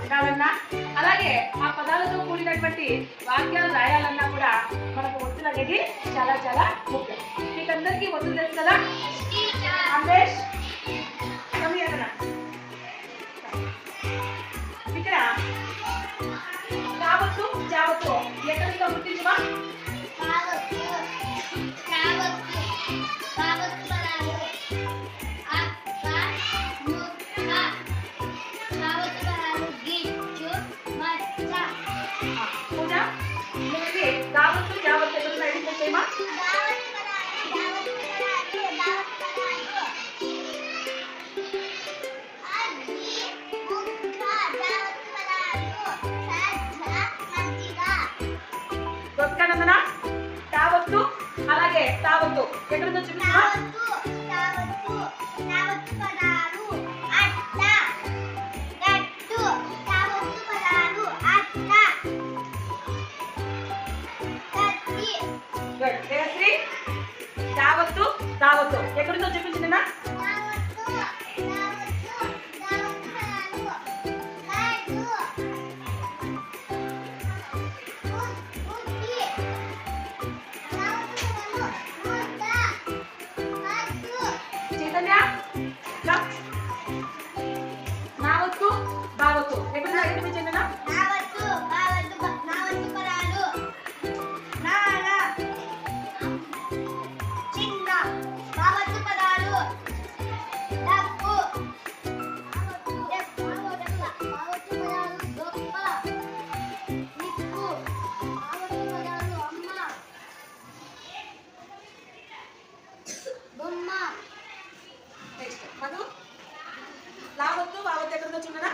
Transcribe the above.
ఉండాలన్నా అలాగే ఆ పదాలతో కూడినటువంటి వాక్యాలు రాయాలన్నా కూడా మనకు ఒత్తులు అనేది చాలా చాలా ముఖ్యం. మీకందరికీ ఒత్తులు తెలుసు కదా? అమేష్ ఇక్కడ కావత్తు జావత్తు ఎక్కడితో గుర్తించమా? కావత్తు జావత్తు ఎక్కడ ఐడెంటిఫై చేయమా? దొక్కనందన తావత్తు అలాగే తావత్తు ఎక్కడితో చూపించమా? తావత్తు తావత్తు ఎక్కడితో చూపించిందన్నా? చైతన్య నావత్తు బావత్తు ఎక్కడితో చూపించిందన్నా? లావత్తు బావత్తు ఎక్కడితో చూడనా?